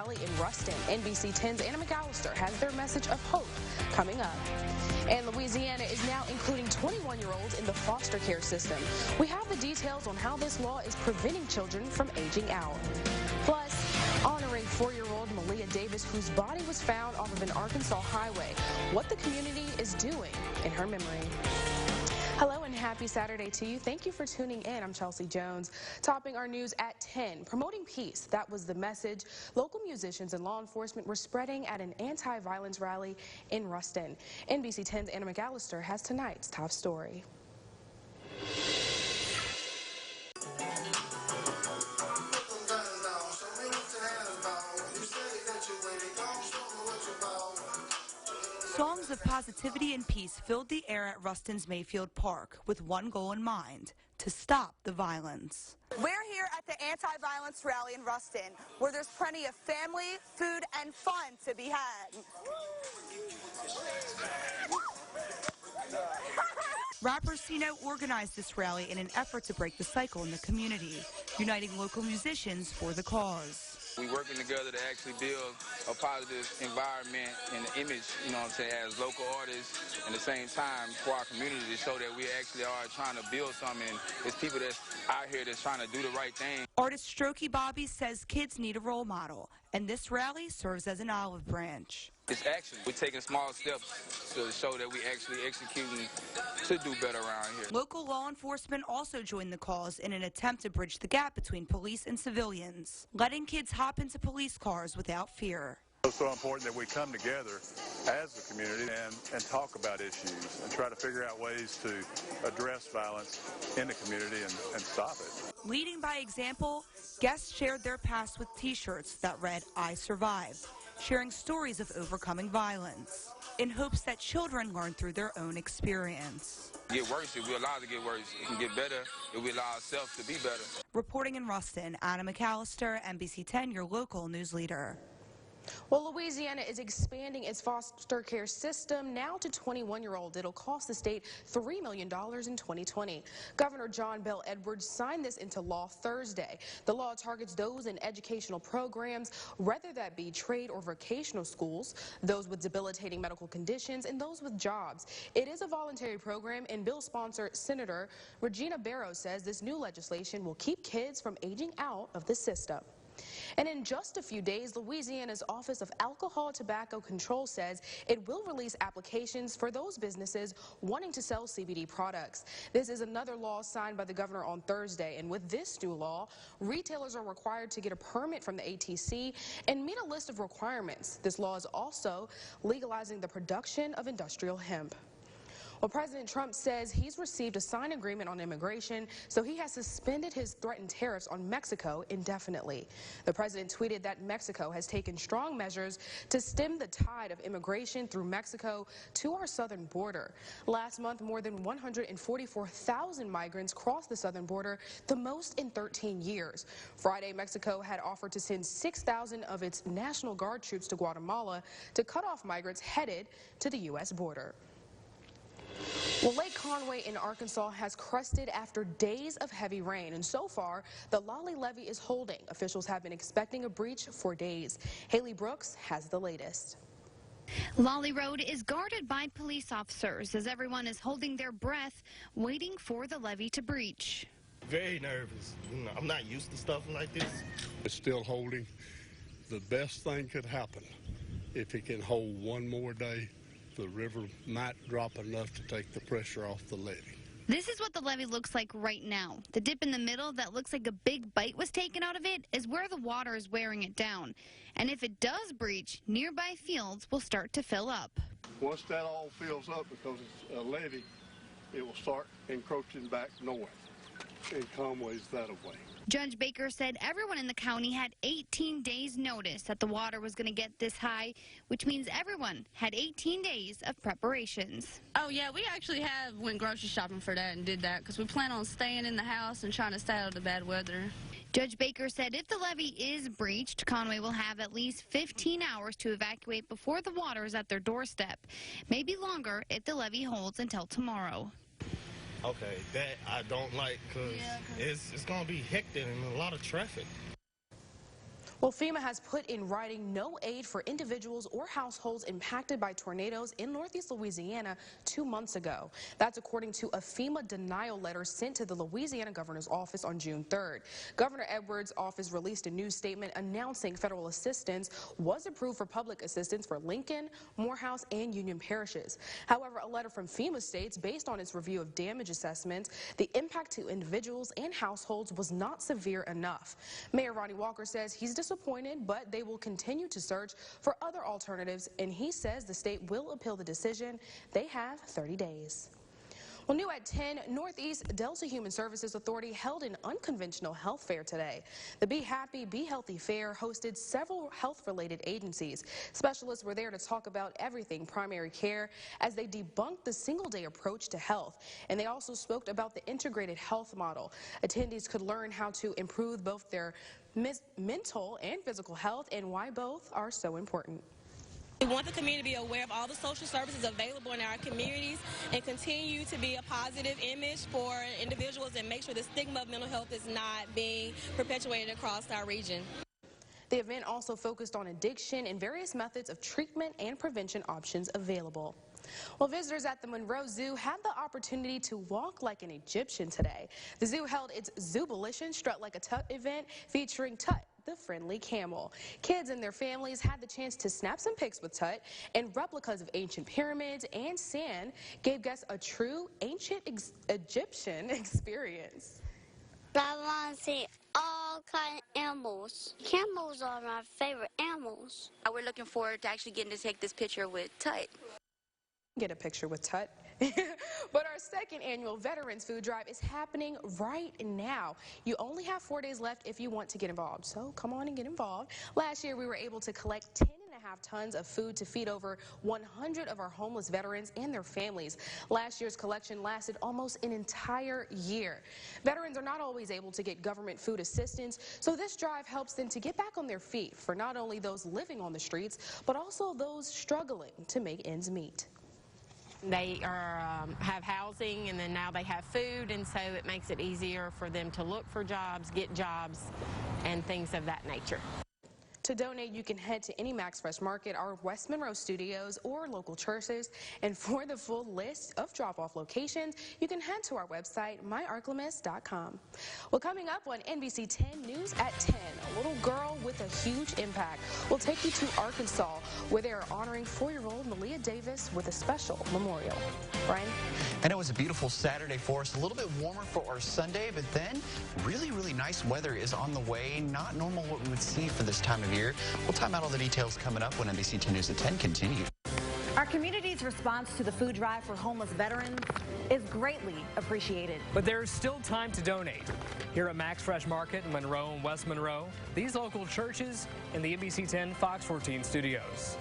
rally in Ruston. NBC 10's Anna McAllister has their message of hope coming up. And Louisiana is now including 21-year-olds in the foster care system. We have the details on how this law is preventing children from aging out. Plus, honoring 4-year-old Malia Davis, whose body was found off of an Arkansas highway. What the community is doing in her memory. Hello and happy Saturday to you. Thank you for tuning in. I'm Chelsea Jones. Topping our news at 10, promoting peace. That was the message local musicians and law enforcement were spreading at an anti-violence rally in Ruston. NBC 10's Anna McAllister has tonight's top story. Songs of positivity and peace filled the air at Ruston's Mayfield Park with one goal in mind: to stop the violence. We're here at the anti-violence rally in Ruston, where there's plenty of family, food, and fun to be had. Rapper Sino organized this rally in an effort to break the cycle in the community, uniting local musicians for the cause. We're working together to actually build a positive environment and image, you know what I'm saying, as local artists, and at the same time for our community to show that we actually are trying to build something. It's people that's out here that's trying to do the right thing. Artist Strokey Bobby says kids need a role model, and this rally serves as an olive branch. It's action. We're taking small steps to show that we actually executing to do better around here. Local law enforcement also joined the cause in an attempt to bridge the gap between police and civilians, letting kids hop into police cars without fear. It's so important that we come together as a community and talk about issues and try to figure out ways to address violence in the community and stop it. Leading by example, guests shared their past with T-shirts that read, "I survived," sharing stories of overcoming violence, in hopes that children learn through their own experience. Get worse if we allow it to get worse. It can get better if we allow ourselves to be better. Reporting in Ruston, Anna McAllister, NBC 10, your local news leader. Well, Louisiana is expanding its foster care system now to 21-year-olds. It'll cost the state $3 million in 2020. Governor John Bel Edwards signed this into law Thursday. The law targets those in educational programs, whether that be trade or vocational schools, those with debilitating medical conditions, and those with jobs. It is a voluntary program, and bill sponsor Senator Regina Barrows says this new legislation will keep kids from aging out of the system. And in just a few days, Louisiana's Office of Alcohol Tobacco Control says it will release applications for those businesses wanting to sell CBD products. This is another law signed by the governor on Thursday, and with this new law, retailers are required to get a permit from the ATC and meet a list of requirements. This law is also legalizing the production of industrial hemp. Well, President Trump says he's received a signed agreement on immigration, so he has suspended his threatened tariffs on Mexico indefinitely. The president tweeted that Mexico has taken strong measures to stem the tide of immigration through Mexico to our southern border. Last month, more than 144,000 migrants crossed the southern border, the most in 13 years. Friday, Mexico had offered to send 6,000 of its National Guard troops to Guatemala to cut off migrants headed to the U.S. border. Well, Lake Conway in Arkansas has crusted after days of heavy rain, and so far, the Lolly Levee is holding. Officials have been expecting a breach for days. Haley Brooks has the latest. Lolly Road is guarded by police officers as everyone is holding their breath, waiting for the levee to breach. Very nervous. I'm not used to stuff like this. It's still holding. The best thing could happen if it can hold one more day. The river might drop enough to take the pressure off the levee. This is what the levee looks like right now. The dip in the middle that looks like a big bite was taken out of it is where the water is wearing it down. And if it does breach, nearby fields will start to fill up. Once that all fills up, because it's a levee, it will start encroaching back north, and Conway's that way. Judge Baker said everyone in the county had 18 days notice that the water was going to get this high, which means everyone had 18 days of preparations. Oh yeah, we actually went grocery shopping for that and did that because we plan on staying in the house and trying to stay out of the bad weather. Judge Baker said if the levee is breached, Conway will have at least 15 hours to evacuate before the water is at their doorstep. Maybe longer if the levee holds until tomorrow. Okay, that I don't like because it's going to be hectic and a lot of traffic. Well, FEMA has put in writing no aid for individuals or households impacted by tornadoes in northeast Louisiana 2 months ago. That's according to a FEMA denial letter sent to the Louisiana governor's office on June 3rd. Governor Edwards' office released a news statement announcing federal assistance was approved for public assistance for Lincoln, Morehouse, and Union parishes. However, a letter from FEMA states, based on its review of damage assessments, the impact to individuals and households was not severe enough. Mayor Ronnie Walker says he's disappointed, but they will continue to search for other alternatives, and he says the state will appeal the decision. They have 30 days. Well, new at 10, Northeast Delta Human Services Authority held an unconventional health fair today. The Be Happy, Be Healthy fair hosted several health-related agencies. Specialists were there to talk about everything primary care as they debunked the single-day approach to health. And they also spoke about the integrated health model. Attendees could learn how to improve both their mental and physical health and why both are so important. We want the community to be aware of all the social services available in our communities and continue to be a positive image for individuals and make sure the stigma of mental health is not being perpetuated across our region. The event also focused on addiction and various methods of treatment and prevention options available. Well, visitors at the Monroe Zoo had the opportunity to walk like an Egyptian today. The zoo held its Zoobilition Strut Like a Tut event featuring Tut, the friendly camel. Kids and their families had the chance to snap some pics with Tut, and replicas of ancient pyramids and sand gave guests a true ancient Egyptian experience. I want to see all kinds of animals. Camels are my favorite animals. We're looking forward to actually getting to take this picture with Tut. Get a picture with Tut. But our second annual Veterans Food Drive is happening right now. You only have 4 days left if you want to get involved, so come on and get involved. Last year, we were able to collect 10.5 tons of food to feed over 100 of our homeless veterans and their families. Last year's collection lasted almost an entire year. Veterans are not always able to get government food assistance, so this drive helps them to get back on their feet for not only those living on the streets, but also those struggling to make ends meet. They have housing, and then now they have food, and so it makes it easier for them to look for jobs, get jobs, and things of that nature. To donate, you can head to any Max Fresh Market, our West Monroe studios, or local churches. And for the full list of drop-off locations, you can head to our website, myarklamis.com. Well, coming up on NBC 10 News at 10, a little girl with a huge impact. We'll take you to Arkansas, where they are honoring 4-year-old Malia Davis with a special memorial. Brian? And it was a beautiful Saturday for us, a little bit warmer for our Sunday, but then really, really nice weather is on the way. Not normal what we would see for this time of year. We'll time out all the details coming up when NBC 10 News at 10 continues. Our community's response to the food drive for homeless veterans is greatly appreciated. But there's still time to donate. Here at Max Fresh Market in Monroe and West Monroe, these local churches, and the NBC 10 Fox 14 studios.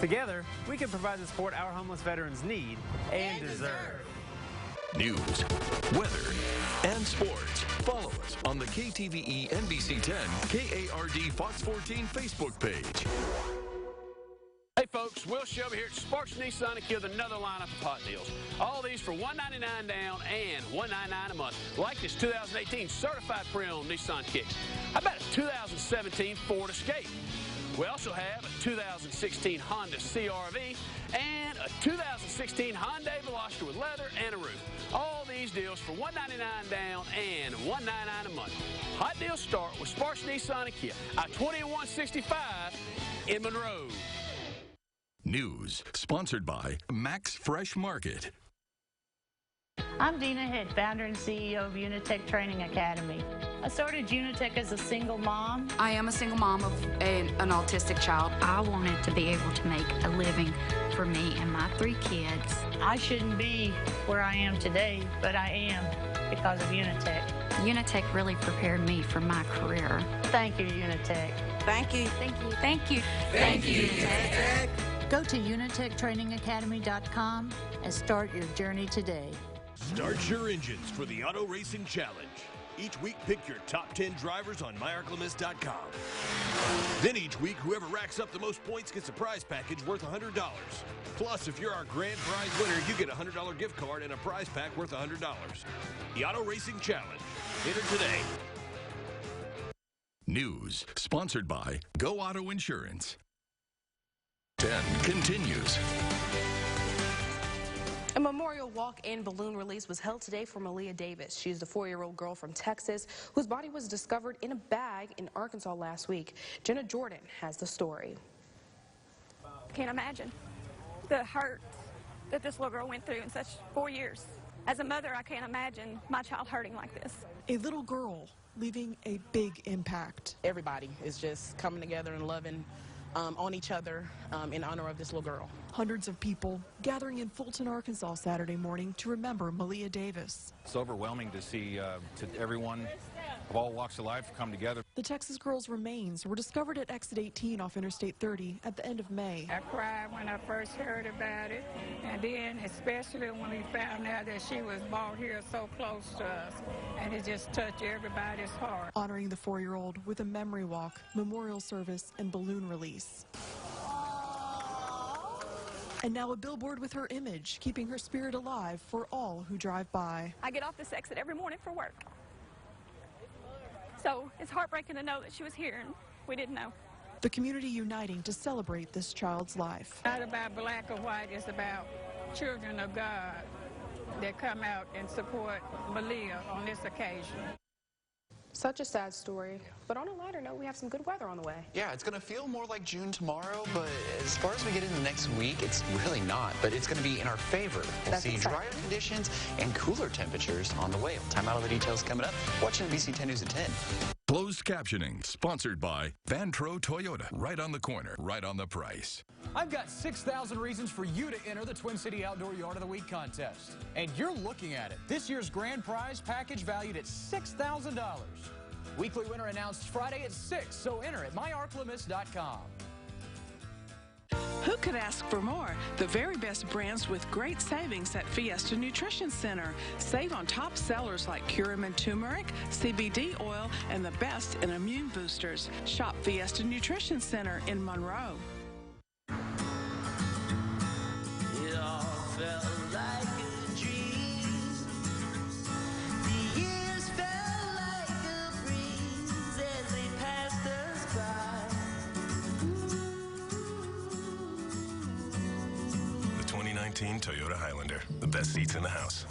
Together, we can provide the support our homeless veterans need and deserve. News, weather, and sports. Follow us on the KTVE NBC 10 KARD Fox 14 Facebook page. Hey folks, Will Shelby here at Sparks Nissan and Kia with another lineup of hot deals. All these for $199 down and $199 a month. Like this 2018 certified pre-owned Nissan Kicks. How about a 2017 Ford Escape? We also have a 2016 Honda CR-V and a 2016 Hyundai Veloster with leather and a roof. All these deals for $199 down and $199 a month. Hot deals start with Sparks Nissan and Kia at 2165 in Monroe. News sponsored by Max Fresh Market. I'm Dina Hitt, founder and CEO of Unitech Training Academy. I started Unitech as a single mom. I am a single mom of an autistic child. I wanted to be able to make a living for me and my 3 kids. I shouldn't be where I am today, but I am because of Unitech. Unitech really prepared me for my career. Thank you, Unitech. Thank you. Thank you. Thank you. Thank you, Unitech. Go to unitechtrainingacademy.com and start your journey today. Start your engines for the Auto Racing Challenge. Each week, pick your top 10 drivers on myarklamis.com. Then each week, whoever racks up the most points gets a prize package worth $100. Plus, if you're our grand prize winner, you get a $100 gift card and a prize pack worth $100. The Auto Racing Challenge. Enter today. News, sponsored by Go Auto Insurance. 10 continues. A memorial walk and balloon release was held today for Malia Davis. She's the 4-year-old girl from Texas whose body was discovered in a bag in Arkansas last week. Jenna Jordan has the story. Can't imagine the hurt that this little girl went through in such 4 years. As a mother, I can't imagine my child hurting like this. A little girl leaving a big impact. Everybody is just coming together and loving on each other in honor of this little girl. Hundreds of people gathering in Fulton, Arkansas Saturday morning to remember Malia Davis. It's overwhelming to see everyone of all walks of life come together. The Texas girl's remains were discovered at exit 18 off Interstate 30 at the end of May. I cried when I first heard about it, and then especially when we found out that she was brought here so close to us, and it just touched everybody's heart. Honoring the 4-year-old with a memory walk, memorial service, and balloon release. And now a billboard with her image, keeping her spirit alive for all who drive by. I get off this exit every morning for work. So it's heartbreaking to know that she was here and we didn't know. The community uniting to celebrate this child's life. Not about black or white, it's about children of God that come out and support Malia on this occasion. Such a sad story, but on a lighter note, we have some good weather on the way. Yeah, it's going to feel more like June tomorrow, but as far as we get into next week, it's really not, but it's going to be in our favor. We'll see drier conditions and cooler temperatures on the way. We'll time out all the details coming up. Watch NBC 10 News at 10. Closed captioning, sponsored by Vantro Toyota. Right on the corner, right on the price. I've got 6,000 reasons for you to enter the Twin City Outdoor Yard of the Week contest. And you're looking at it. This year's grand prize package valued at $6,000. Weekly winner announced Friday at 6, so enter at myarclemis.com. Who could ask for more? The very best brands with great savings at Fiesta Nutrition Center. Save on top sellers like Curcumin turmeric, CBD oil, and the best in immune boosters. Shop Fiesta Nutrition Center in Monroe. It all felt like a dream. The years felt like a breeze as they passed us by. The 2019 Toyota Highlander, the best seats in the house.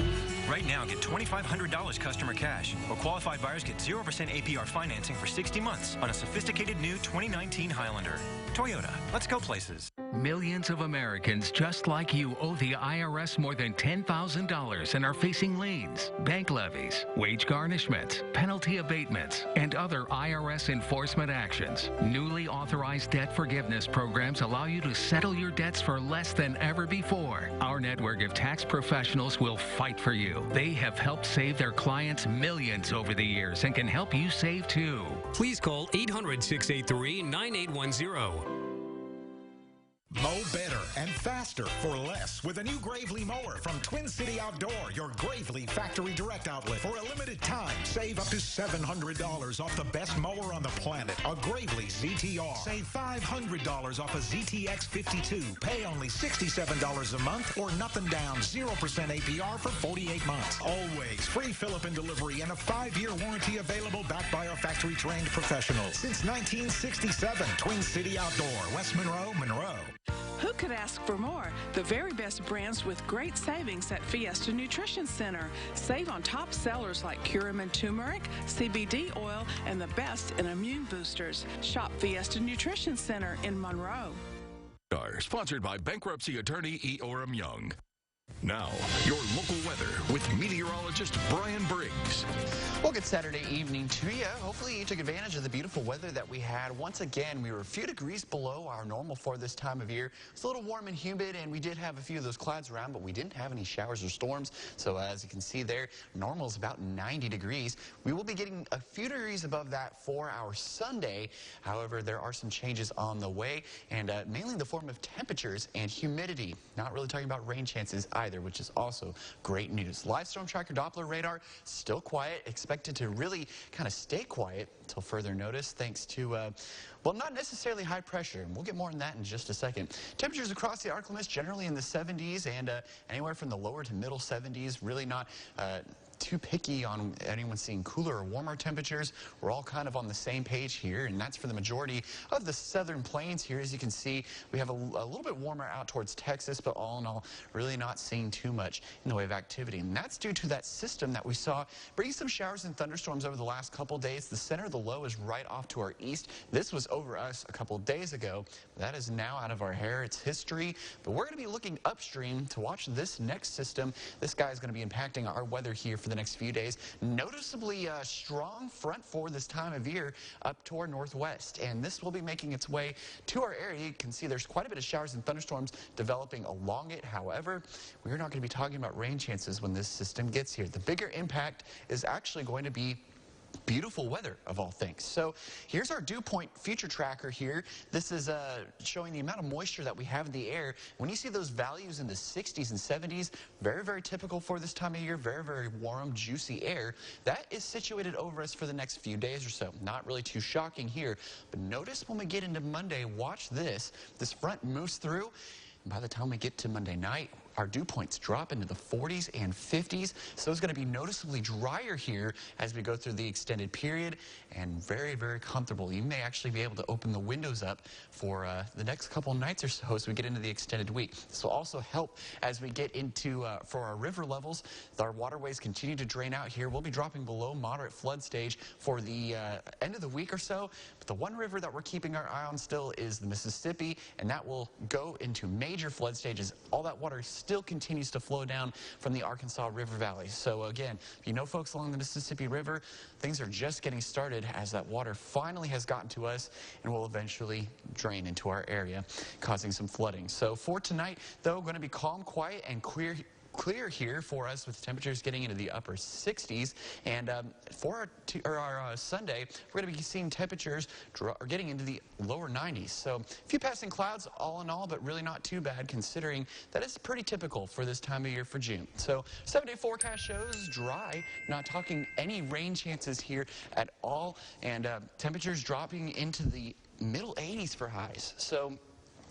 Right now, get $2,500 customer cash, or qualified buyers get 0% APR financing for 60 months on a sophisticated new 2019 Highlander. Toyota, let's go places. Millions of Americans just like you owe the IRS more than $10,000 and are facing liens, bank levies, wage garnishments, penalty abatements, and other IRS enforcement actions. Newly authorized debt forgiveness programs allow you to settle your debts for less than ever before. Our network of tax professionals will fight for you. They have helped save their clients millions over the years and can help you save too. Please call 800-683-9810. Mow better and faster for less with a new Gravely mower from Twin City Outdoor, your Gravely factory direct outlet. For a limited time, save up to $700 off the best mower on the planet, a Gravely ZTR. Save $500 off a ZTX 52. Pay only $67 a month or nothing down, 0% APR for 48 months. Always free fill-up and delivery and a 5-year warranty available backed by our factory-trained professionals. Since 1967, Twin City Outdoor, West Monroe, Monroe. Who could ask for more? The very best brands with great savings at Fiesta Nutrition Center. Save on top sellers like Curcumin turmeric, CBD oil, and the best in immune boosters. Shop Fiesta Nutrition Center in Monroe. Sponsored by bankruptcy attorney E. Orem Young. Now, your local weather with meteorologist Brian Briggs. Well, good Saturday evening to you. Hopefully you took advantage of the beautiful weather that we had. Once again, we were a few degrees below our normal for this time of year. It's a little warm and humid, and we did have a few of those clouds around, but we didn't have any showers or storms. So as you can see there, normal is about 90 degrees. We will be getting a few degrees above that for our Sunday. However, there are some changes on the way, and mainly in the form of temperatures and humidity. Not really talking about rain chances either, which is also great news. Live storm tracker Doppler radar still quiet, expected to really kind of stay quiet until further notice thanks to, well, not necessarily high pressure. And we'll get more on that in just a second. Temperatures across the ArcLemist generally in the 70s and anywhere from the lower to middle 70s, really not too picky on anyone seeing cooler or warmer temperatures. We're all kind of on the same page here, and that's for the majority of the southern plains here. As you can see, we have a little bit warmer out towards Texas, but all in all, really not seeing too much in the way of activity. And that's due to that system that we saw bringing some showers and thunderstorms over the last couple days. The center of the low is right off to our east. This was over us a couple days ago. That is now out of our hair. It's history. But we're going to be looking upstream to watch this next system. This guy is going to be impacting our weather here for the next few days. Noticeably strong front for this time of year up to our northwest. And this will be making its way to our area. You can see there's quite a bit of showers and thunderstorms developing along it. However, we're not going to be talking about rain chances when this system gets here. The bigger impact is actually going to be beautiful weather, of all things. So here's our dew point future tracker here. This is showing the amount of moisture that we have in the air. When you see those values in the 60s and 70s, very, very typical for this time of year, very, very warm, juicy air. That is situated over us for the next few days or so. Not really too shocking here, but notice when we get into Monday, watch this. This front moves through, and by the time we get to Monday night, our dew points drop into the 40s and 50s, so it's going to be noticeably drier here as we go through the extended period, and very, very comfortable. You may actually be able to open the windows up for the next couple nights or so as we get into the extended week. This will also help as we get into, for our river levels. Our waterways continue to drain out here. We'll be dropping below moderate flood stage for the end of the week or so, but the one river that we're keeping our eye on still is the Mississippi, and that will go into major flood stages. All that water still continues to flow down from the Arkansas River Valley. So again, if you know folks along the Mississippi River, things are just getting started as that water finally has gotten to us and will eventually drain into our area, causing some flooding. So for tonight, though, going to be calm, quiet, and clear here for us, with temperatures getting into the upper 60s. And for our Sunday, we're going to be seeing temperatures getting into the lower 90s. So a few passing clouds all in all, but really not too bad considering that it's pretty typical for this time of year for June. So 7-day forecast shows dry, not talking any rain chances here at all, and temperatures dropping into the middle 80s for highs. So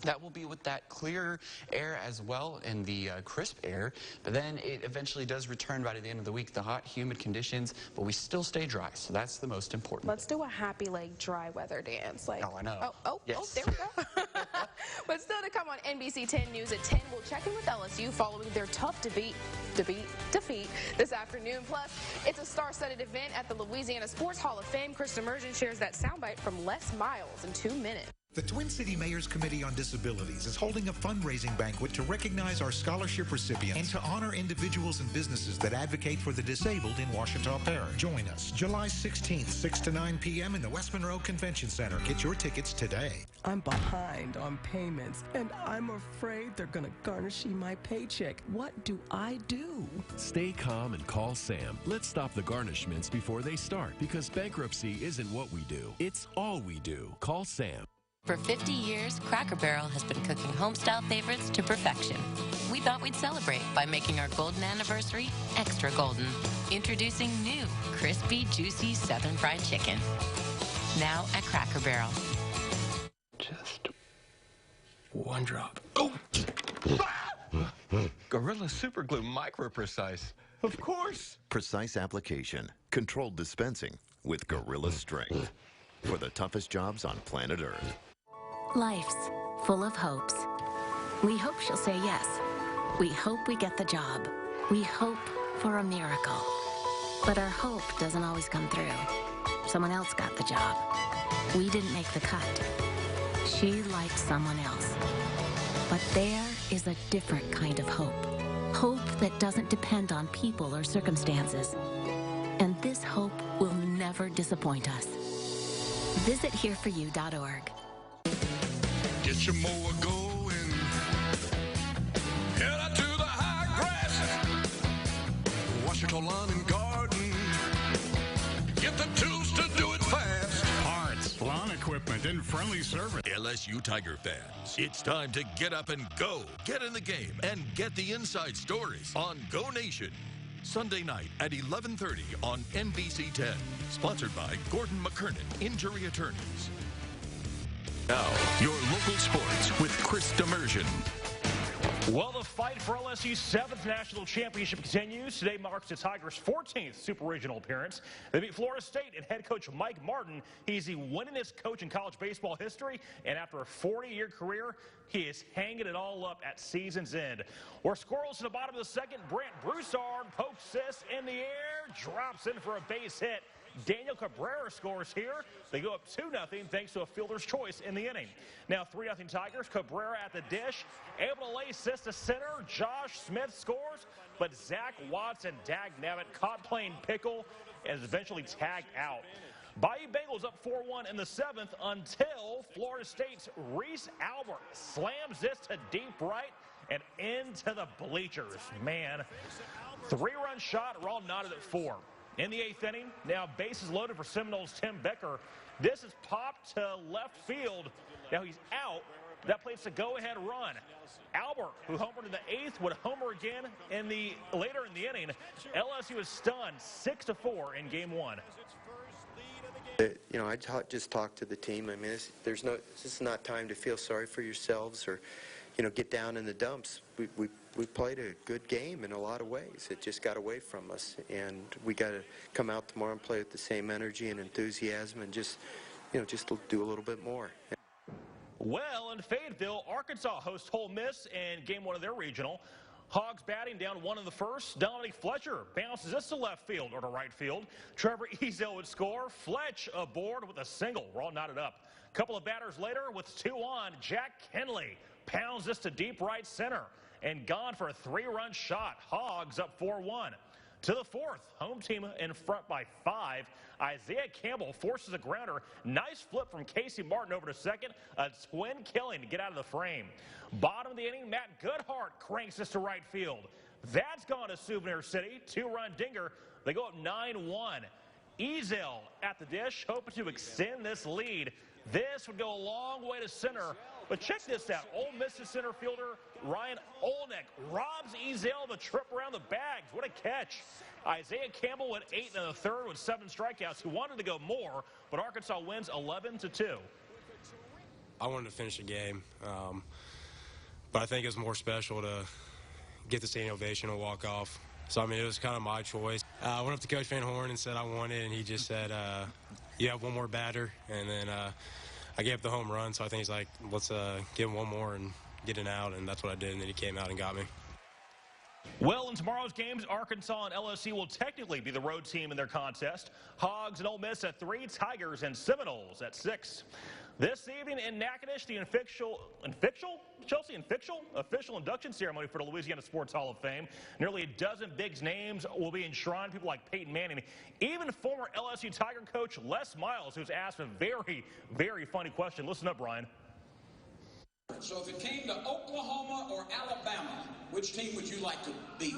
that will be with that clear air as well and the crisp air, but then it eventually does return by the end of the week, the hot, humid conditions, but we still stay dry, so that's the most important. Let's do a happy, like, dry weather dance. Like, oh, I know. Yes. There we go. But still to come on NBC 10 News at 10, we'll check in with LSU following their tough defeat this afternoon. Plus, it's a star-studded event at the Louisiana Sports Hall of Fame. Chris Immersion shares that soundbite from Les Miles in 2 minutes. The Twin City Mayor's Committee on Disabilities is holding a fundraising banquet to recognize our scholarship recipients and to honor individuals and businesses that advocate for the disabled in Ouachita Parish. Join us July 16th, 6 to 9 p.m. in the West Monroe Convention Center. Get your tickets today. I'm behind on payments, and I'm afraid they're going to garnish my paycheck. What do I do? Stay calm and call Sam. Let's stop the garnishments before they start, because bankruptcy isn't what we do. It's all we do. Call Sam. For 50 years, Cracker Barrel has been cooking home-style favorites to perfection. We thought we'd celebrate by making our golden anniversary extra golden. Introducing new, crispy, juicy Southern Fried Chicken. Now at Cracker Barrel. Just one drop. Oh! Gorilla Super Glue Micro Precise. Of course! Precise application. Controlled dispensing with Gorilla Strength. For the toughest jobs on planet Earth. Life's full of hopes. We hope she'll say yes. We hope we get the job. We hope for a miracle. But our hope doesn't always come through. Someone else got the job. We didn't make the cut. She liked someone else. But there is a different kind of hope. Hope that doesn't depend on people or circumstances. And this hope will never disappoint us. Visit hereforyou.org. Get your mower going. Head out to the high grass. Wash your lawn and garden. Get the tools to do it fast. Parts, lawn equipment, and friendly service. LSU Tiger fans, it's time to get up and go. Get in the game and get the inside stories on Go Nation. Sunday night at 11:30 on NBC 10. Sponsored by Gordon McKernan, Injury Attorneys. Now, your local sports with Chris Immersion. Well, the fight for LSU's 7th national championship continues. Today marks the Tigers' 14th Super Regional appearance. They beat Florida State and head coach Mike Martin. He's the winningest coach in college baseball history, and after a 40-year career, he is hanging it all up at season's end. We're scoreless in the bottom of the second. Brent Broussard pokes this in the air, drops in for a base hit. Daniel Cabrera scores here. They go up 2-0 thanks to a fielder's choice in the inning. Now 3-0 Tigers. Cabrera at the dish, able to lay assist to center. Josh Smith scores, but Zach Watson, dagnabbit, caught playing pickle and is eventually tagged out. Bayou Bengals up 4-1 in the 7th until Florida State's Reese Albert slams this to deep right and into the bleachers. Man, 3-run shot. We're all knotted at 4. In the 8th inning, now bases loaded for Seminoles' Tim Becker. This is popped to left field. Now he's out. That plays a go-ahead run. Albert, who homered in the 8th, would homer again later in the inning. LSU is stunned 6-4 in Game 1. You know, I just talked to the team. I mean, this is not time to feel sorry for yourselves or, you know, get down in the dumps. We played a good game in a lot of ways. It just got away from us, and we got to come out tomorrow and play with the same energy and enthusiasm, and just, you know, just do a little bit more. Well, in Fayetteville, Arkansas hosts Ole Miss in Game 1 of their regional. Hogs batting down 1 in the first. Dominic Fletcher bounces this to left field or to right field. Trevor Ezel would score. Fletch aboard with a single. We're all knotted up. A couple of batters later with 2 on, Jack Kinley pounds this to deep right center and gone for a 3-run shot. Hogs up 4-1. To the 4th, home team in front by 5. Isaiah Campbell forces a grounder. Nice flip from Casey Martin over to second. A twin killing to get out of the frame. Bottom of the inning, Matt Goodhart cranks this to right field. That's gone to Souvenir City. 2-run dinger. They go up 9-1. Ezel at the dish, hoping to extend this lead. This would go a long way to center. But check this out. Ole Miss's center fielder Ryan Olnick robs Ezel of a trip around the bags. What a catch. Isaiah Campbell went 8 in the 3rd with 7 strikeouts. He wanted to go more, but Arkansas wins 11-2. I wanted to finish the game, but I think it was more special to get the standing ovation and walk off. So, I mean, it was kind of my choice. I went up to Coach Van Horn and said I wanted, and he just said, you have one more batter. And then I gave up the home run, so I think he's like, let's give him one more and get an out, and that's what I did, and then he came out and got me. Well, in tomorrow's games, Arkansas and LSU will technically be the road team in their contest. Hogs and Ole Miss at 3, Tigers and Seminoles at 6. This evening in Natchitoches, the official induction ceremony for the Louisiana Sports Hall of Fame. Nearly a dozen big names will be enshrined, people like Peyton Manning. Even former LSU Tiger coach Les Miles, who's asked a very, very funny question. Listen up, Brian. So if it came to Oklahoma or Alabama, which team would you like to beat?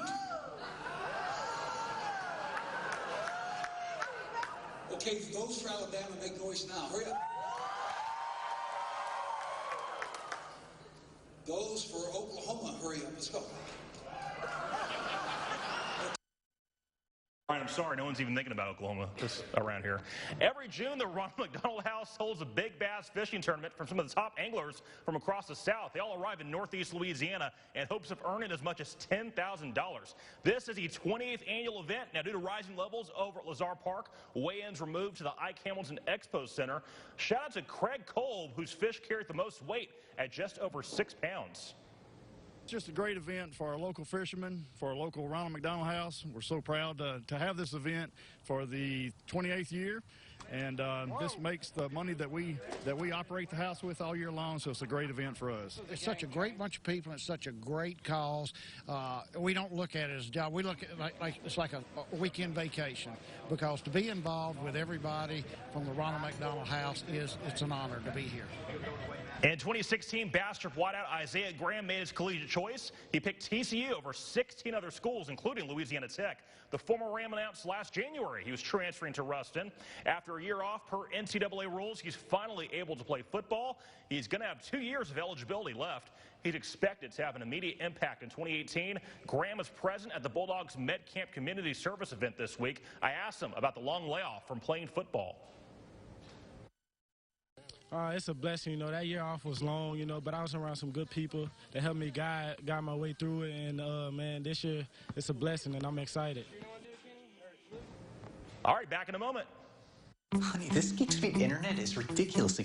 Okay, those for Alabama, make noise now. Hurry up. Those for Oklahoma, hurry up. Let's go. I'm sorry, no one's even thinking about Oklahoma just around here. Every June, the Ronald McDonald House holds a big bass fishing tournament from some of the top anglers from across the South. They all arrive in Northeast Louisiana in hopes of earning as much as $10,000. This is the 28th annual event. Now, due to rising levels over at Lazar Park, weigh-ins were moved to the Ike Hamilton Expo Center. Shout out to Craig Kolb, whose fish carried the most weight at just over 6 pounds. It's just a great event for our local fishermen, for our local Ronald McDonald House. We're so proud to have this event for the 28th year, and this makes the money that we operate the house with all year long, so it's a great event for us. It's such a great bunch of people, and it's such a great cause. We don't look at it as a job. We look at it like it's like a weekend vacation, because to be involved with everybody from the Ronald McDonald House it's an honor to be here. In 2016, Bastrop wideout Isaiah Graham made his collegiate choice. He picked TCU over 16 other schools, including Louisiana Tech. The former Ram announced last January he was transferring to Ruston. After a year off per NCAA rules, he's finally able to play football. He's going to have 2 years of eligibility left. He's expected to have an immediate impact in 2018. Graham was present at the Bulldogs Med Camp Community Service event this week. I asked him about the long layoff from playing football. It's a blessing, that year off was long, but I was around some good people that helped me guide my way through it, and, man, this year it's a blessing, and I'm excited. All right, back in a moment. Honey, this gig speed internet is ridiculously